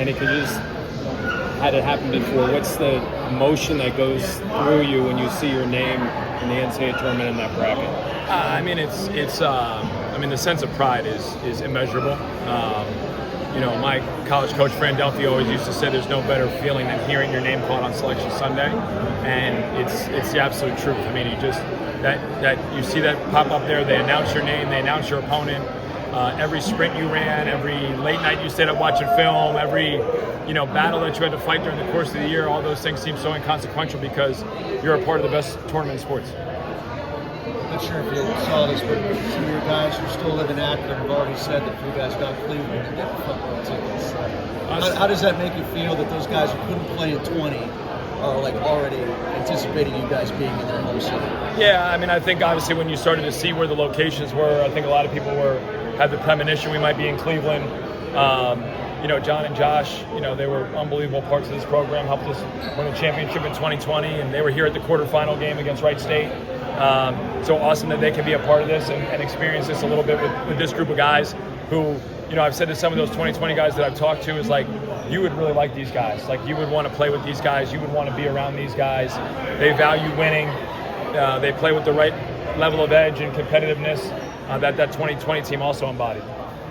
And could you just had it happen before? What's the emotion that goes through you when you see your name in the NCAA tournament in that bracket? I mean, the sense of pride is immeasurable. My college coach Fran Delphi always used to say there's no better feeling than hearing your name called on Selection Sunday, and it's the absolute truth. I mean, you just that you see that pop up there. They announce your name, they announce your opponent. Every sprint you ran, every late night you stayed up watching film, every battle that you had to fight during the course of the year, all those things seem so inconsequential because you're a part of the best tournament in sports. Not sure if you saw this, but some of your guys who still live in Akron have already said that you guys got Cleveland to get football tickets. How does that make you feel that those guys who couldn't play in 20 are like already anticipating you guys being in their home city? Yeah, I mean, I think obviously when you started to see where the locations were, I think a lot of people had the premonition we might be in Cleveland. John and Josh, they were unbelievable parts of this program, helped us win a championship in 2020, and they were here at the quarterfinal game against Wright State. So awesome that they can be a part of this and experience this a little bit with this group of guys who, I've said to some of those 2020 guys that I've talked to is like, you would really like these guys. Like, you would want to play with these guys. You would want to be around these guys. They value winning. They play with the right level of edge and competitiveness that 2020 team also embodied.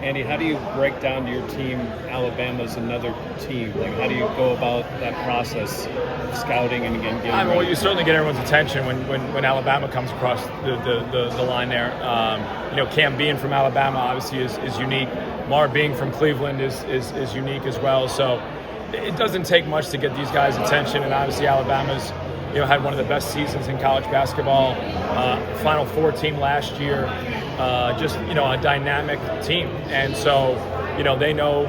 Andy, how do you break down to your team Alabama's another team? Like, how do you go about that process of scouting and getting ready? Well, you certainly get everyone's attention when Alabama comes across the line there. Cam being from Alabama obviously is unique. Mar being from Cleveland is unique as well. So it doesn't take much to get these guys' attention, and obviously Alabama's had one of the best seasons in college basketball. Final Four team last year. Just a dynamic team, and so they know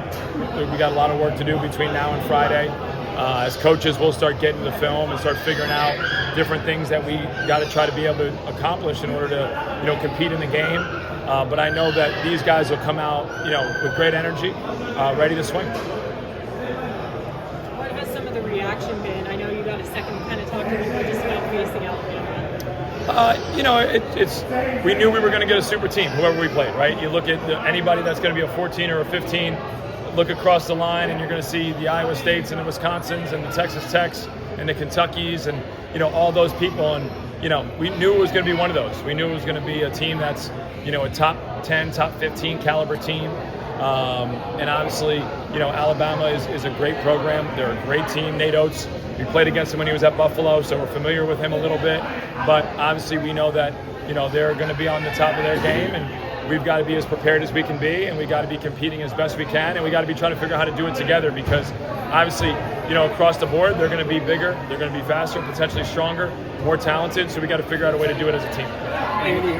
we got a lot of work to do between now and Friday. As coaches, we'll start getting the film and start figuring out different things that we got to try to be able to accomplish in order to compete in the game. But I know that these guys will come out with great energy, ready to swing. What has some of the reaction been? I know you got a second to kind of talk to them just about facing Alabama. We knew we were going to get a super team, whoever we played, right? You look at anybody that's going to be a 14 or a 15, look across the line and you're going to see the Iowa States and the Wisconsins and the Texas Techs and the Kentuckys and, all those people. And, we knew it was going to be one of those. We knew it was going to be a team that's, a top 10, top 15 caliber team. And obviously, Alabama is a great program. They're a great team. Nate Oates, we played against him when he was at Buffalo, so we're familiar with him a little bit. But obviously we know that, they're going to be on the top of their game, and we've got to be as prepared as we can be, and we got to be competing as best we can, and we got to be trying to figure out how to do it together because obviously, across the board, they're going to be bigger, they're going to be faster, potentially stronger, more talented, so we got to figure out a way to do it as a team. Andy,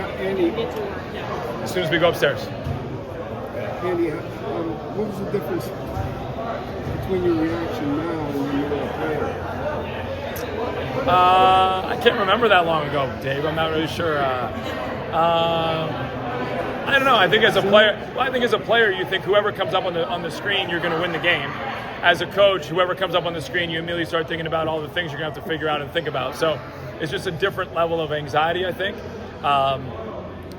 as soon as we go upstairs. Andy, what was the difference between your reaction now and when you were a player? I can't remember that long ago, Dave. I'm not really sure. I don't know. I think as a player, you think whoever comes up on the screen, you're going to win the game. As a coach, whoever comes up on the screen, you immediately start thinking about all the things you're going to have to figure out and think about. So it's just a different level of anxiety, I think.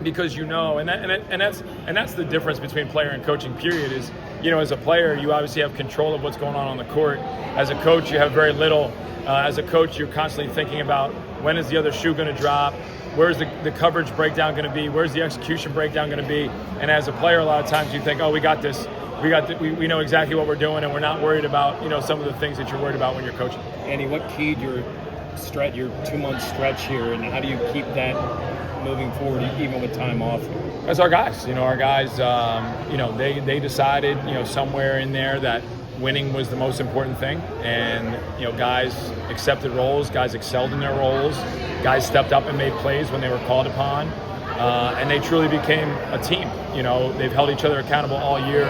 Because and that's the difference between player and coaching period is, as a player, you obviously have control of what's going on the court. As a coach, you have very little. As a coach, you're constantly thinking about when is the other shoe going to drop, where's the coverage breakdown going to be, where's the execution breakdown going to be, and as a player, a lot of times you think, oh, we got this, we know exactly what we're doing, and we're not worried about some of the things that you're worried about when you're coaching. Andy, what keyed your 2-month stretch here, and how do you keep that moving forward even with time off? As our guys, they decided, somewhere in there that winning was the most important thing, and guys accepted roles, guys excelled in their roles, guys stepped up and made plays when they were called upon, and they truly became a team. They've held each other accountable all year.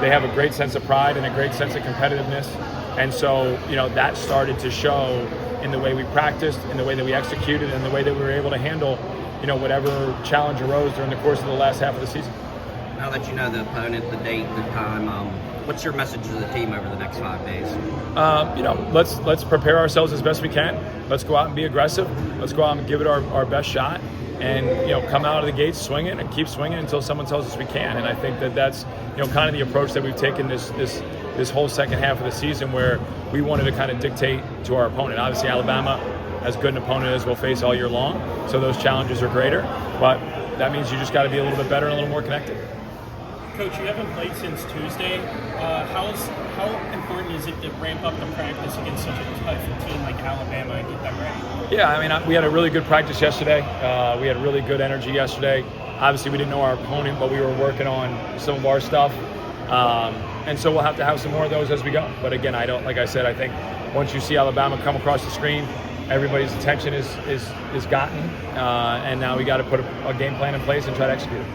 They have a great sense of pride and a great sense of competitiveness, and so that started to show in the way we practiced, in the way that we executed, and the way that we were able to handle whatever challenge arose during the course of the last half of the season. Now that you know the opponent, the date, the time, what's your message to the team over the next 5 days? Let's prepare ourselves as best we can. Let's go out and be aggressive. Let's go out and give it our best shot, and come out of the gates swinging and keep swinging until someone tells us we can. And I think that's kind of the approach that we've taken this this whole second half of the season where we wanted to kind of dictate to our opponent. Obviously, Alabama, as good an opponent as we'll face all year long, so those challenges are greater, but that means you just got to be a little bit better and a little more connected. Coach, you haven't played since Tuesday. How important is it to ramp up the practice against such a tough team like Alabama and get them ready? Yeah, I mean, we had a really good practice yesterday. We had really good energy yesterday. Obviously, we didn't know our opponent, but we were working on some of our stuff. And so we'll have to have some more of those as we go. But again, like I said, I think once you see Alabama come across the screen, everybody's attention is gotten, and now we got to put a game plan in place and try to execute it.